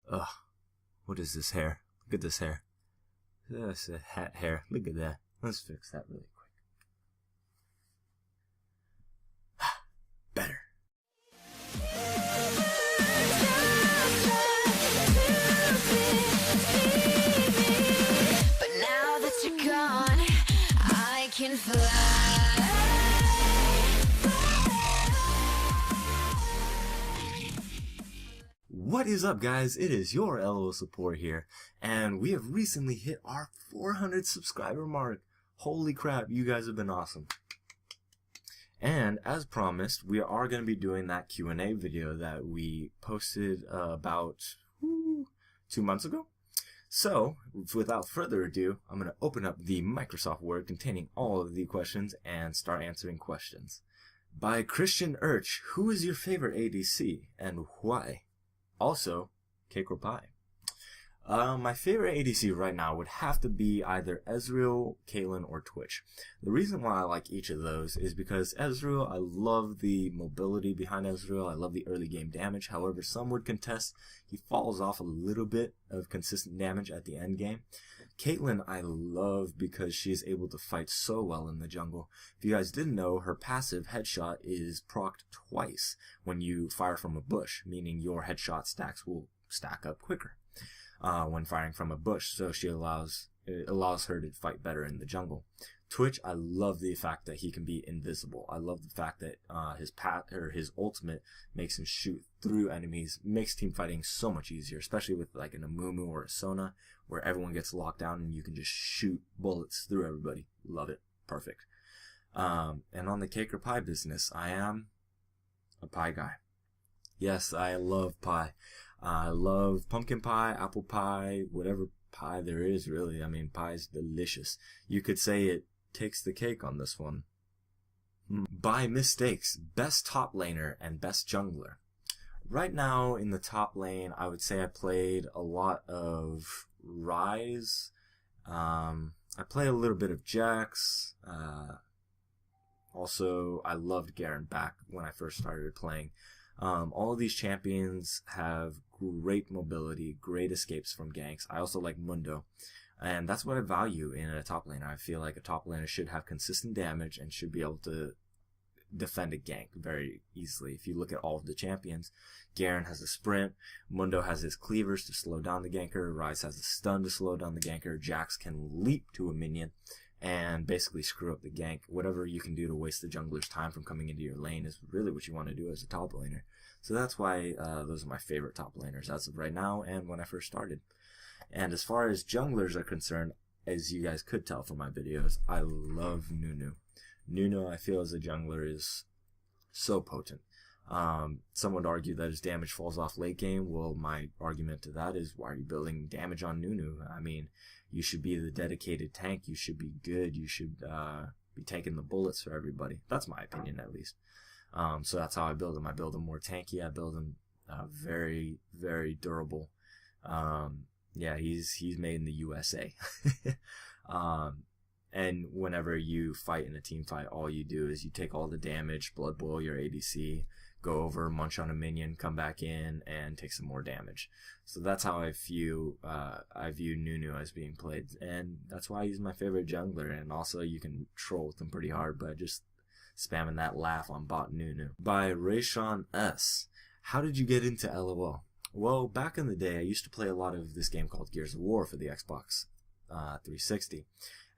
Ugh, what is this hair? Look at this hair. That's a hat hair. Look at that. Let's fix that really quick. Better. But now that you're gone, I can fly. What is up, guys? It is your LO support here, and we have recently hit our 400 subscriber mark. Holy crap, you guys have been awesome. And as promised, we are going to be doing that Q&A video that we posted about 2 months ago. So, without further ado, I'm going to open up the Microsoft Word containing all of the questions and start answering questions. By Christian Urch, who is your favorite ADC and why? Also, cake or pie? My favorite ADC right now would have to be either Ezreal, Caitlyn, or Twitch. The reason why I like each of those is because Ezreal, I love the mobility behind Ezreal. I love the early game damage. However, some would contest he falls off a little bit of consistent damage at the end game. Caitlyn I love because she is able to fight so well in the jungle. If you guys didn't know, her passive headshot is procced twice when you fire from a bush, meaning your headshot stacks will stack up quicker when firing from a bush, so it allows her to fight better in the jungle. Twitch, I love the fact that he can be invisible. I love the fact that his ultimate makes him shoot through enemies, makes team fighting so much easier, especially with like an Amumu or a Sona, where everyone gets locked down and you can just shoot bullets through everybody. Love it. Perfect. And on the cake or pie business, I am a pie guy. Yes, I love pie. I love pumpkin pie, apple pie, whatever pie there is, really. I mean, pie is delicious. You could say it takes the cake on this one. By mistakes, best top laner and best jungler. Right now in the top lane, I would say I played a lot of Ryze. I play a little bit of Jax. Also, I loved Garen back when I first started playing. All of these champions have great mobility, great escapes from ganks. I also like Mundo, and that's what I value in a top laner. I feel like a top laner should have consistent damage and should be able to defend a gank very easily. If you look at all of the champions, Garen has a sprint, Mundo has his cleavers to slow down the ganker, Ryze has a stun to slow down the ganker, Jax can leap to a minion and basically screw up the gank. Whatever you can do to waste the jungler's time from coming into your lane is really what you want to do as a top laner. So that's why those are my favorite top laners as of right now and when I first started. And as far as junglers are concerned, as you guys could tell from my videos, I love Nunu. Nunu, I feel as a jungler, is so potent. Some would argue that his damage falls off late game. Well, my argument to that is, why are you building damage on Nunu? I mean, you should be the dedicated tank. You should be good. You should be taking the bullets for everybody. That's my opinion, at least. So that's how I build him. I build him more tanky. I build him very, very durable. Yeah, he's made in the USA. And whenever you fight in a team fight, all you do is you take all the damage, blood boil your ADC, go over, munch on a minion, come back in, and take some more damage. So that's how I view Nunu as being played, and that's why he's my favorite jungler. And also, you can troll with him pretty hard by just spamming that laugh on bot Nunu. By Rayshawn S. How did you get into LOL? Well, back in the day, I used to play a lot of this game called Gears of War for the Xbox 360.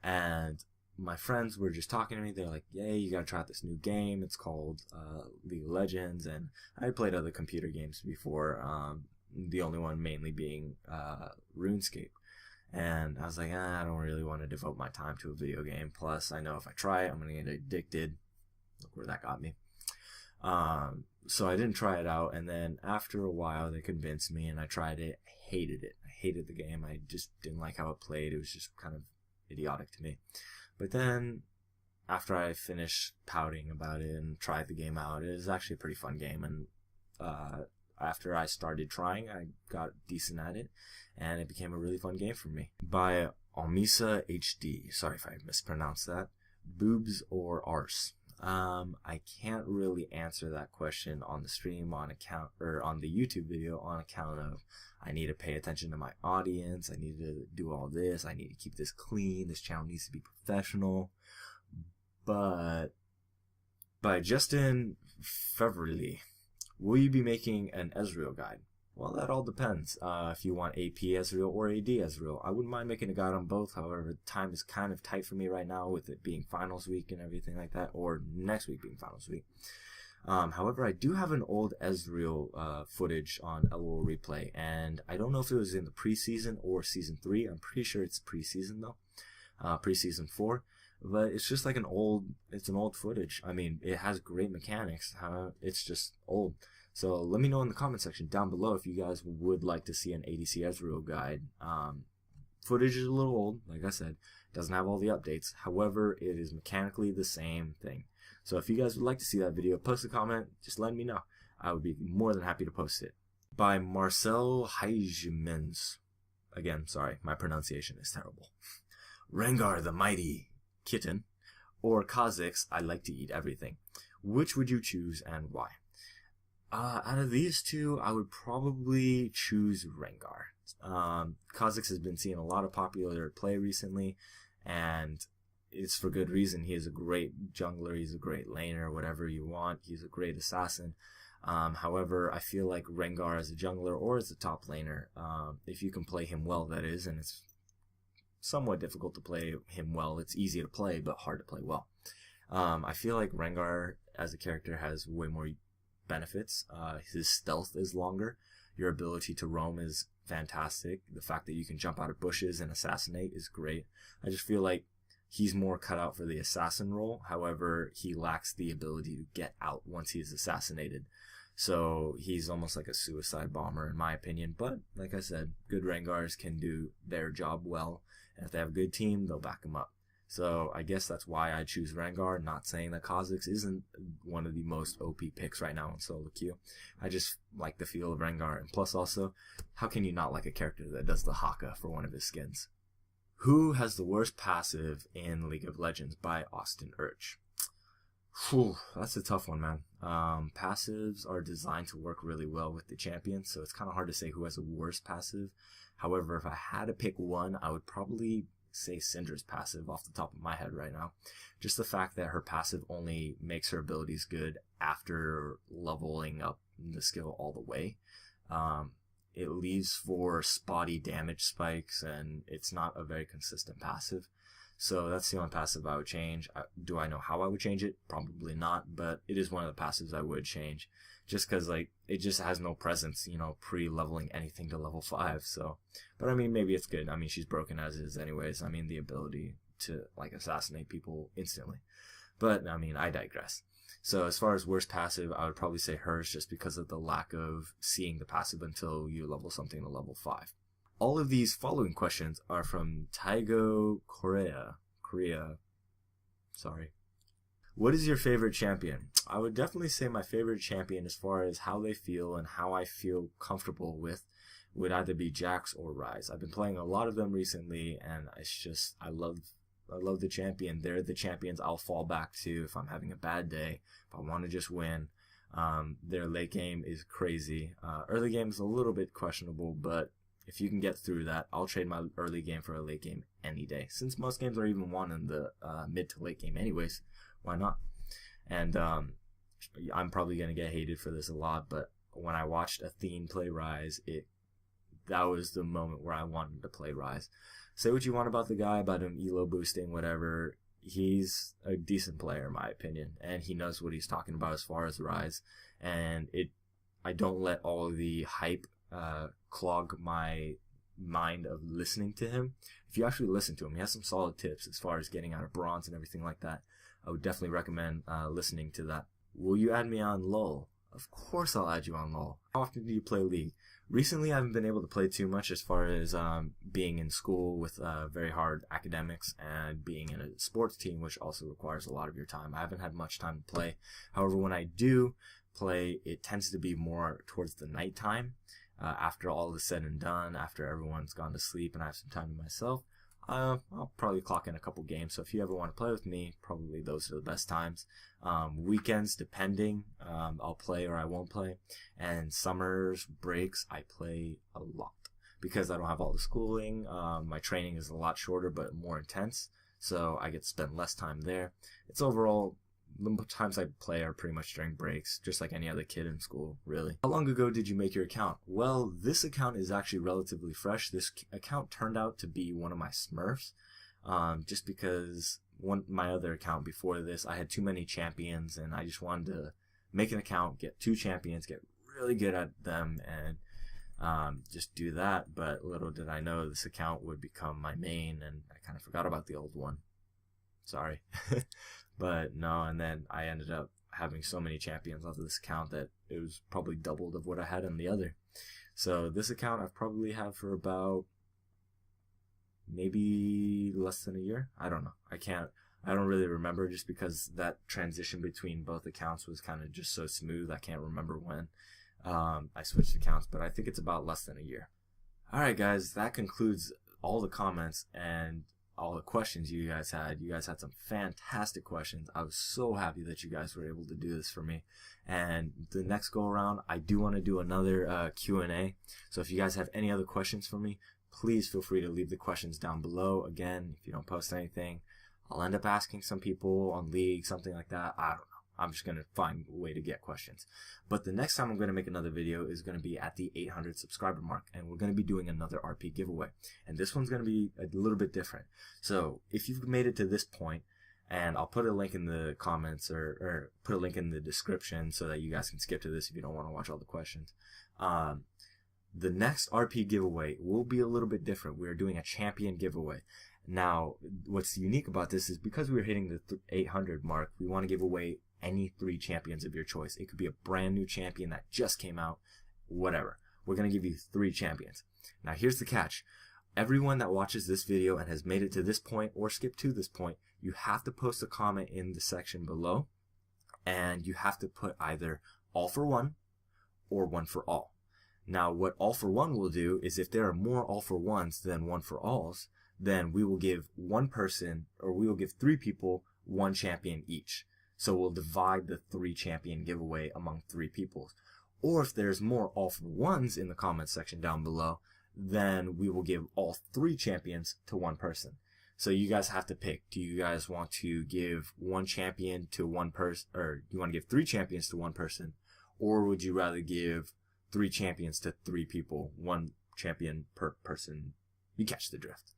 And my friends were just talking to me. They're like, "Yay, you gotta try out this new game. It's called League of Legends." And I played other computer games before, the only one mainly being RuneScape. And I was like, I don't really want to devote my time to a video game. Plus, I know if I try it, I'm gonna get addicted. Look where that got me. So I didn't try it out. And then after a while, they convinced me, and I tried it. I hated it. I hated the game. I just didn't like how it played. It was just kind of idiotic to me. But then after I finished pouting about it and tried the game out, it was actually a pretty fun game. And after I started trying, I got decent at it, and it became a really fun game for me. By Almisa HD, sorry if I mispronounced that. Boobs or arse? I can't really answer that question on the stream on account, or on the YouTube video, on account of I need to pay attention to my audience. I need to do all this. I need to keep this clean. This channel needs to be professional. But by Justin Feverly, will you be making an Ezreal guide? Well, that all depends. If you want AP Ezreal or AD Ezreal, I wouldn't mind making a guide on both. However, time is kind of tight for me right now with it being finals week and everything like that, or next week being finals week. However, I do have an old Ezreal footage on LOL Replay, and I don't know if it was in the preseason or season 3. I'm pretty sure it's preseason though, preseason 4. But it's just like an old footage. I mean, it has great mechanics. It's just old. So let me know in the comment section down below if you guys would like to see an ADC Ezreal guide. Footage is a little old, like I said. Doesn't have all the updates. However, it is mechanically the same thing. So if you guys would like to see that video, post a comment. Just let me know. I would be more than happy to post it. By Marcel Heijmans. Again, sorry, my pronunciation is terrible. Rengar the Mighty Kitten, or Kha'Zix, I like to eat everything. Which would you choose and why? Out of these two, I would probably choose Rengar. Kha'Zix has been seeing a lot of popular play recently, and it's for good reason. He is a great jungler, he's a great laner, whatever you want. He's a great assassin. However, I feel like Rengar as a jungler or as a top laner, if you can play him well, that is, and it's somewhat difficult to play him well. It's easy to play, but hard to play well. I feel like Rengar as a character has way more benefits. His stealth is longer. Your ability to roam is fantastic. The fact that you can jump out of bushes and assassinate is great. I just feel like he's more cut out for the assassin role. However, he lacks the ability to get out once he's assassinated. So he's almost like a suicide bomber in my opinion. But like I said, good Rengars can do their job well. And if they have a good team, they'll back him up. So I guess that's why I choose Rengar. Not saying that Kha'Zix isn't one of the most OP picks right now in solo queue. I just like the feel of Rengar. And plus also, how can you not like a character that does the Haka for one of his skins? Who has the worst passive in League of Legends? By Austin Urch. Whew, that's a tough one, man. Passives are designed to work really well with the champions, so it's kind of hard to say who has a worse passive. However, if I had to pick one, I would probably say Syndra's passive off the top of my head right now. Just the fact that her passive only makes her abilities good after leveling up the skill all the way. It leaves for spotty damage spikes, and it's not a very consistent passive. So that's the only passive I would change. Do I know how I would change it? Probably not, but it is one of the passives I would change. Just because, like, it just has no presence, you know, pre-leveling anything to level 5, so. But, I mean, maybe it's good. I mean, she's broken as is anyways. I mean, the ability to, like, assassinate people instantly. But, I mean, I digress. So, as far as worst passive, I would probably say hers just because of the lack of seeing the passive until you level something to level 5. All of these following questions are from Taigo Korea. Sorry. What is your favorite champion? I would definitely say my favorite champion as far as how they feel and how I feel comfortable with would either be Jax or Ryze. I've been playing a lot of them recently, and it's just, I love the champion. They're the champions I'll fall back to if I'm having a bad day, if I want to just win. Their late game is crazy. Early game is a little bit questionable, but if you can get through that, I'll trade my early game for a late game any day. Since most games are even won in the mid to late game anyways, why not? And I'm probably going to get hated for this a lot, but when I watched Athene play Ryze, that was the moment where I wanted to play Ryze. Say what you want about the guy, about him elo boosting, whatever. He's a decent player in my opinion, and he knows what he's talking about as far as Ryze. And I don't let all the hype clog my mind of listening to him. If you actually listen to him, he has some solid tips as far as getting out of bronze and everything like that. I would definitely recommend listening to that. Will you add me on LOL? Of course I'll add you on LOL. How often do you play League? Recently I haven't been able to play too much as far as being in school with very hard academics and being in a sports team, which also requires a lot of your time. I haven't had much time to play. However, when I do play, it tends to be more towards the nighttime. After all is said and done, after everyone's gone to sleep and I have some time to myself, I'll probably clock in a couple games. So if you ever want to play with me, probably those are the best times. Weekends, depending, I'll play or I won't play. And summers, breaks, I play a lot because I don't have all the schooling. My training is a lot shorter but more intense, so I get to spend less time there. It's overall, the times I play are pretty much during breaks, just like any other kid in school, really. How long ago did you make your account? Well, this account is actually relatively fresh. This account turned out to be one of my Smurfs, just because my other account before this, I had too many champions, and I just wanted to make an account, get 2 champions, get really good at them, and just do that. But little did I know this account would become my main, and I kind of forgot about the old one. Sorry. But no, and then I ended up having so many champions off of this account that it was probably doubled of what I had on the other. So this account I've probably had for about maybe less than a year. I don't know. I don't really remember, just because that transition between both accounts was kind of just so smooth. I can't remember when I switched accounts, but I think it's about less than a year. Alright guys, that concludes all the comments and all the questions you guys had. You guys had some fantastic questions. I was so happy that you guys were able to do this for me. And the next go around, I do want to do another Q&A. So if you guys have any other questions for me, please feel free to leave the questions down below. Again, if you don't post anything, I'll end up asking some people on League, something like that. I don't know. I'm just going to find a way to get questions. But the next time I'm going to make another video is going to be at the 800 subscriber mark, and we're going to be doing another RP giveaway. And this one's going to be a little bit different. So if you've made it to this point, and I'll put a link in the comments or put a link in the description so that you guys can skip to this if you don't want to watch all the questions. The next RP giveaway will be a little bit different. We're doing a champion giveaway. Now, what's unique about this is because we're hitting the 800 mark, we want to give away any 3 champions of your choice. It could be a brand new champion that just came out, whatever. We're going to give you 3 champions. Now, here's the catch. Everyone that watches this video and has made it to this point or skipped to this point, you have to post a comment in the section below, and you have to put either all for one or one for all. Now, what all for one will do is if there are more all for ones than one for alls, then we will give one person, or we will give 3 people 1 champion each. So we'll divide the 3 champion giveaway among 3 people. Or if there's more all for ones in the comment section down below, then we will give all 3 champions to 1 person. So you guys have to pick. Do you guys want to give 1 champion to 1 person, or do you want to give 3 champions to 1 person? Or would you rather give 3 champions to 3 people, 1 champion per person? You catch the drift.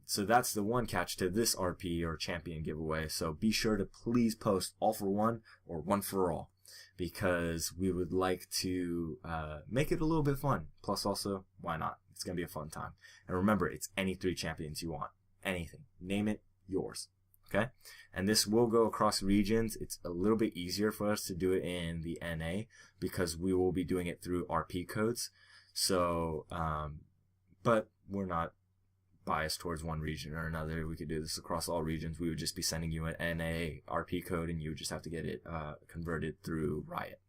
So that's the one catch to this RP or champion giveaway. So be sure to please post all for one or one for all, because we would like to make it a little bit fun. Plus also, why not? It's going to be a fun time. And remember, it's any 3 champions you want. Anything. Name it, yours. Okay? And this will go across regions. It's a little bit easier for us to do it in the NA because we will be doing it through RP codes. So, but we're not biased towards one region or another. We could do this across all regions. We would just be sending you an NA RP code, and you would just have to get it converted through Riot.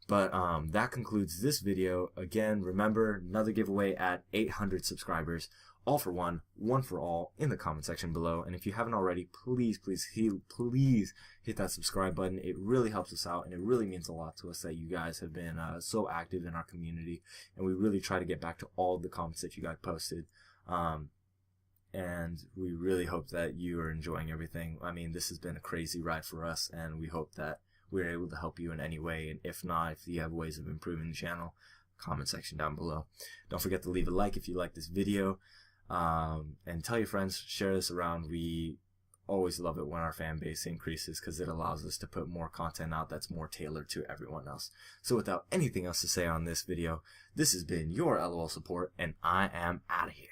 But that concludes this video. Again, remember, another giveaway at 800 subscribers. All for one, one for all, in the comment section below. And if you haven't already, please hit that subscribe button. It really helps us out, and it really means a lot to us that you guys have been so active in our community. And we really try to get back to all the comments that you guys posted. And we really hope that you are enjoying everything. I mean, this has been a crazy ride for us, and we hope that we're able to help you in any way. And if not, if you have ways of improving the channel, comment section down below. Don't forget to leave a like if you like this video, and tell your friends, share this around. We always love it when our fan base increases, because it allows us to put more content out that's more tailored to everyone else. So without anything else to say on this video, this has been your LOL support, and I am out of here.